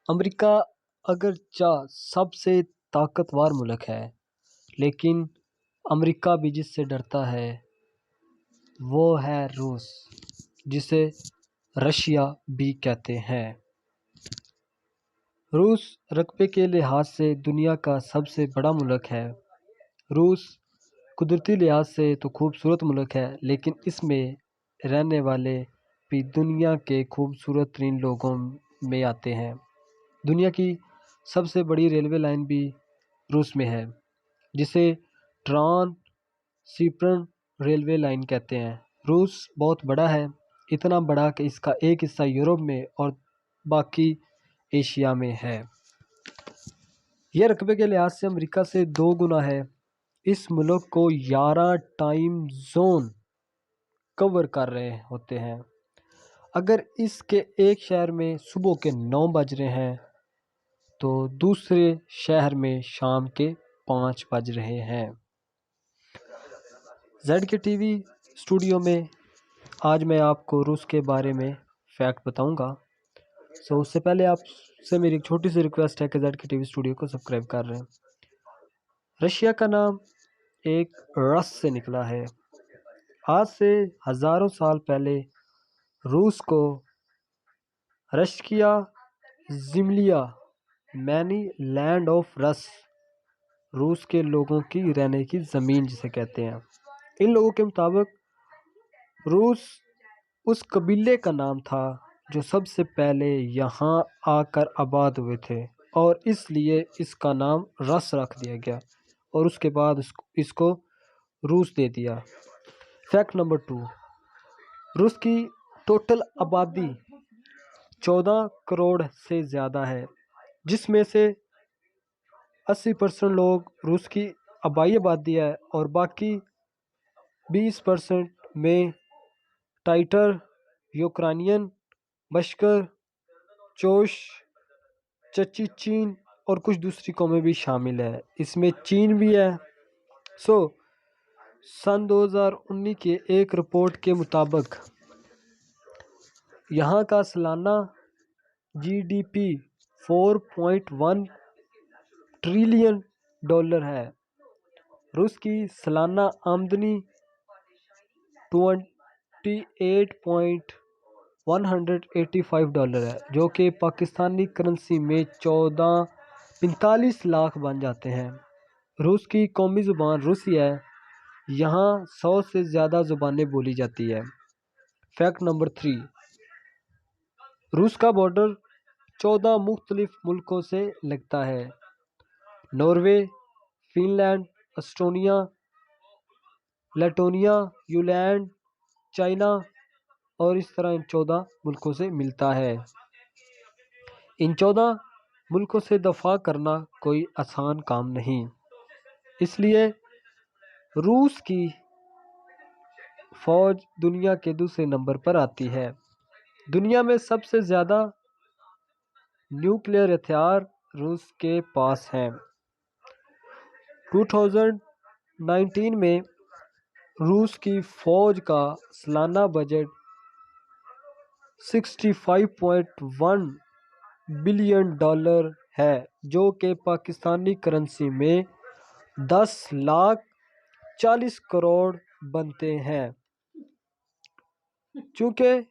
امریکہ اگرچہ سب سے طاقتور ملک ہے، لیکن امریکہ بھی جس سے ڈرتا ہے وہ ہے روس، جسے رشیا بھی کہتے ہیں۔ روس رقبے کے لحاظ سے دنیا کا سب سے بڑا ملک ہے۔ روس قدرتی لحاظ سے تو خوبصورت ملک ہے، لیکن اس میں رہنے والے بھی دنیا کے خوبصورت ترین لوگوں میں آتے ہیں۔ دنیا کی سب سے بڑی ریلوے لائن بھی روس میں ہے، جسے ٹرانس سیبرن ریلوے لائن کہتے ہیں۔ روس بہت بڑا ہے، اتنا بڑا کہ اس کا ایک حصہ یورپ میں اور باقی ایشیا میں ہے۔ یہ رقبے کے لحاظ سے امریکہ سے 2 گنا ہے۔ اس ملک کو 11 ٹائم زون کور کر رہے ہوتے ہیں۔ اگر اس کے ایک شہر میں صبح کے 9 بج رہے ہیں تو دوسرے شہر میں شام کے 5 بج رہے ہیں۔ زیڈ کے ٹی وی اسٹوڈیو میں آج میں آپ کو روس کے بارے میں فیکٹ بتاؤں گا۔ اس سے پہلے آپ سے میری ایک چھوٹی سی ریکویسٹ ہے کہ زیڈ کے ٹی وی اسٹوڈیو کو سبسکرائب کر رہے ہیں۔ رشیا کا نام ایک رس سے نکلا ہے۔ آج سے ہزاروں سال پہلے روس کو رشکیا زملیا مینی لینڈ آف رس، روس کے لوگوں کی رہنے کی زمین جسے کہتے ہیں۔ ان لوگوں کے مطابق روس اس قبیلے کا نام تھا جو سب سے پہلے یہاں آ کر آباد ہوئے تھے، اور اس لیے اس کا نام رس رکھ دیا گیا اور اس کے بعد اس کو روس دے دیا۔ فیکٹ نمبر 2، روس کی ٹوٹل آبادی 14 کروڑ سے زیادہ ہے، جس میں سے 80% لوگ روس کی آبائی آبادی ہے اور باقی 20% میں ٹائٹر، یوکرینین، بشکر، چوش، چچیچین اور کچھ دوسری قومیں بھی شامل ہیں۔ اس میں چین بھی ہے۔ سن 2019 کے ایک رپورٹ کے مطابق یہاں کا سالانہ G D P 4.1 trillion dollar ہے۔ روس کی سالانہ آمدنی 28.185 ڈالر ہے، جو کہ پاکستانی کرنسی میں 45 لاکھ بن جاتے ہیں۔ روس کی قومی زبان روسی ہے۔ یہاں 100 سے زیادہ زبانیں بولی جاتی ہے۔ فیکٹ نمبر 3، روس کا بارڈر 14 مختلف ملکوں سے لگتا ہے: Norway, Finland, Estonia, Latvia, Poland, China, اور اس طرح ان 14 ملکوں سے ملتا ہے۔ ان 14 ملکوں سے دفاع کرنا کوئی آسان کام نہیں، اس لیے روس کی فوج دنیا کے دوسرے نمبر پر آتی ہے۔ دنیا میں سب سے زیادہ نیوکلیئر ہتھیار روس کے پاس ہیں۔ 2019 میں روس کی فوج کا سالانہ بجٹ $65.1 بلین ہے، جو کہ پاکستانی کرنسی میں 10,40 کروڑ بنتے ہیں۔ چونکہ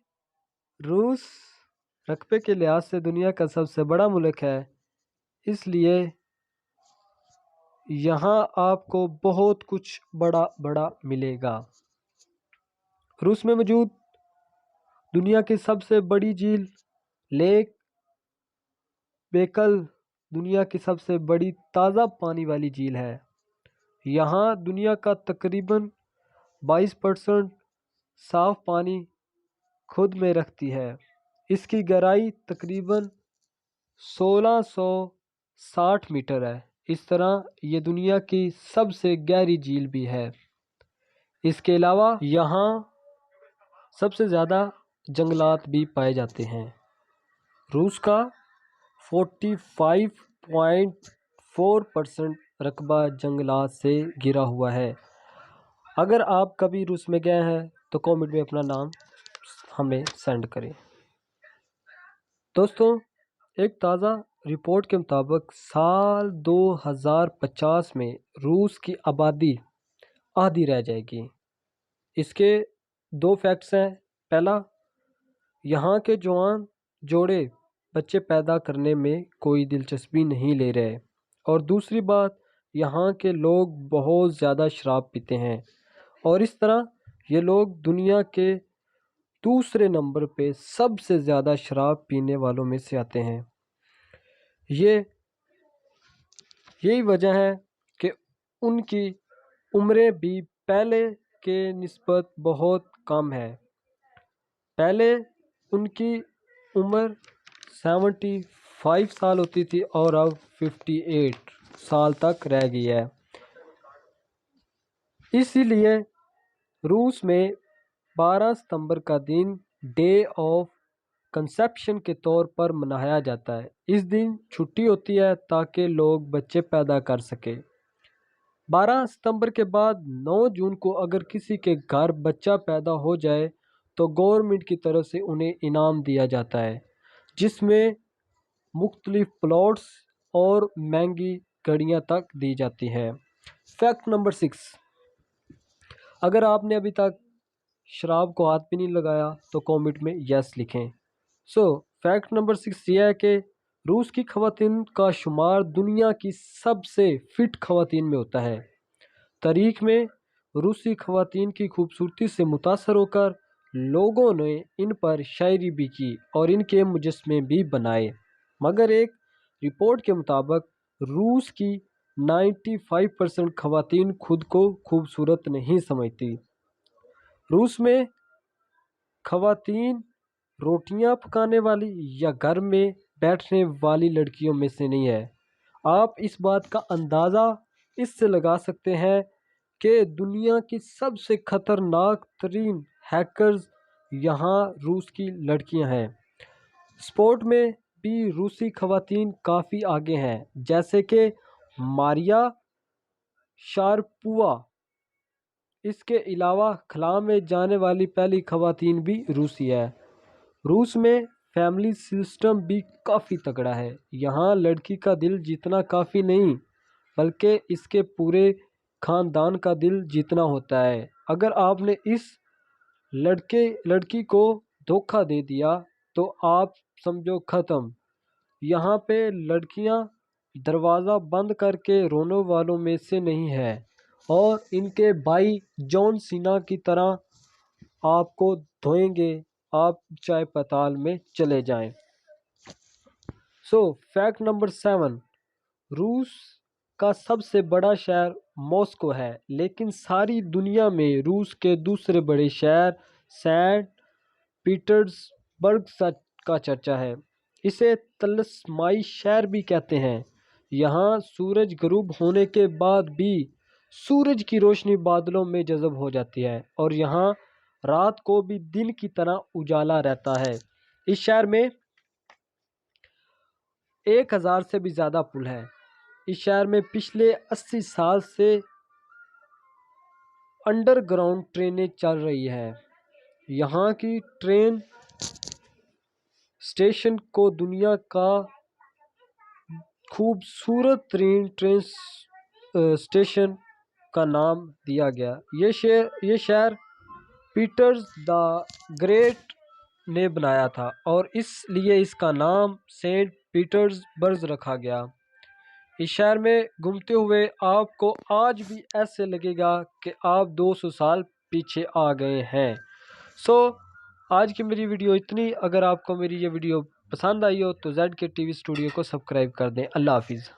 روس رقبے کے لحاظ سے دنیا کا سب سے بڑا ملک ہے، اس لیے یہاں آپ کو بہت کچھ بڑا بڑا ملے گا۔ روس میں موجود دنیا کی سب سے بڑی جھیل لیک بیکل دنیا کی سب سے بڑی تازہ پانی والی جھیل ہے۔ یہاں دنیا کا تقریباً 22% صاف پانی خود میں رکھتی ہے۔ اس کی گہرائی تقریباً 1660 میٹر ہے۔ اس طرح یہ دنیا کی سب سے گہری جھیل بھی ہے۔ اس کے علاوہ یہاں سب سے زیادہ جنگلات بھی پائے جاتے ہیں۔ روس کا 45.4% رقبہ جنگلات سے گھرا ہوا ہے۔ اگر آپ کبھی روس میں گئے ہیں تو کامنٹ میں اپنا نام ہمیں سینڈ کریں۔ دوستوں، ایک تازہ رپورٹ کے مطابق سال 2050 میں روس کی آبادی آدھی رہ جائے گی۔ اس کے دو فیکٹس ہیں۔ پہلا، یہاں کے جوان جوڑے بچے پیدا کرنے میں کوئی دلچسپی نہیں لے رہے، اور دوسری بات، یہاں کے لوگ بہت زیادہ شراب پیتے ہیں، اور اس طرح یہ لوگ دنیا کے دوسرے نمبر پہ سب سے زیادہ شراب پینے والوں میں سے آتے ہیں۔ یہی وجہ ہے کہ ان کی عمریں بھی پہلے کے نسبت بہت کم ہے۔ پہلے ان کی عمر 75 سال ہوتی تھی اور اب 58 سال تک رہ گئی ہے۔ اسی لیے روس میں 12 ستمبر کا دن ڈے آف کنسیپشن کے طور پر منایا جاتا ہے۔ اس دن چھٹی ہوتی ہے تاکہ لوگ بچے پیدا کر سکیں۔ 12 ستمبر کے بعد 9 جون کو اگر کسی کے گھر بچہ پیدا ہو جائے تو گورنمنٹ کی طرف سے انہیں انعام دیا جاتا ہے، جس میں مختلف پلاٹس اور مہنگی گھڑیاں تک دی جاتی ہیں۔ فیکٹ نمبر 6، اگر آپ نے ابھی تک شراب کو ہاتھ بھی نہیں لگایا تو کامنٹ میں یس لکھیں۔ فیکٹ نمبر 6 یہ ہے کہ روس کی خواتین کا شمار دنیا کی سب سے فٹ خواتین میں ہوتا ہے۔ تاریخ میں روسی خواتین کی خوبصورتی سے متاثر ہو کر لوگوں نے ان پر شاعری بھی کی اور ان کے مجسمے بھی بنائے، مگر ایک رپورٹ کے مطابق روس کی 95% خواتین خود کو خوبصورت نہیں سمجھتی۔ روس میں خواتین روٹیاں پکانے والی یا گھر میں بیٹھنے والی لڑکیوں میں سے نہیں ہے۔ آپ اس بات کا اندازہ اس سے لگا سکتے ہیں کہ دنیا کی سب سے خطرناک ترین ہیکرز یہاں روس کی لڑکیاں ہیں۔ سپورٹ میں بھی روسی خواتین کافی آگے ہیں، جیسے کہ ماریا شارپووا۔ اس کے علاوہ خلا میں جانے والی پہلی خواتین بھی روسی ہے۔ روس میں فیملی سسٹم بھی کافی تگڑا ہے۔ یہاں لڑکی کا دل جیتنا کافی نہیں بلکہ اس کے پورے خاندان کا دل جیتنا ہوتا ہے۔ اگر آپ نے اس لڑکی کو دھوکہ دے دیا تو آپ سمجھو ختم۔ یہاں پہ لڑکیاں دروازہ بند کر کے رونے والوں میں سے نہیں ہیں، اور ان کے بھائی جان سینا کی طرح آپ کو دھوئیں گے، آپ چاہے پتال میں چلے جائیں۔ فیکٹ نمبر 7، روس کا سب سے بڑا شہر ماسکو ہے، لیکن ساری دنیا میں روس کے دوسرے بڑے شہر سینٹ پیٹرز برگ کا چرچا ہے۔ اسے طلسمائی شہر بھی کہتے ہیں۔ یہاں سورج غروب ہونے کے بعد بھی سورج کی روشنی بادلوں میں جذب ہو جاتی ہے، اور یہاں رات کو بھی دن کی طرح اجالا رہتا ہے۔ اس شہر میں 1000 سے بھی زیادہ پل ہیں۔ اس شہر میں پچھلے 80 سال سے انڈر گراؤنڈ ٹرینیں چل رہی ہیں۔ یہاں کی ٹرین اسٹیشن کو دنیا کا خوبصورت ترین ٹرین اسٹیشن کا نام دیا گیا۔ یہ شہر پیٹرز دا گریٹ نے بنایا تھا، اور اس لیے اس کا نام سینٹ پیٹرز برگ رکھا گیا۔ اس شہر میں گھومتے ہوئے آپ کو آج بھی ایسے لگے گا کہ آپ 200 سال پیچھے آ گئے ہیں۔ آج کی میری ویڈیو اتنی۔ اگر آپ کو میری یہ ویڈیو پسند آئی ہو تو زیڈ کے ٹی وی اسٹوڈیو کو سبسکرائب کر دیں۔ اللہ حافظ۔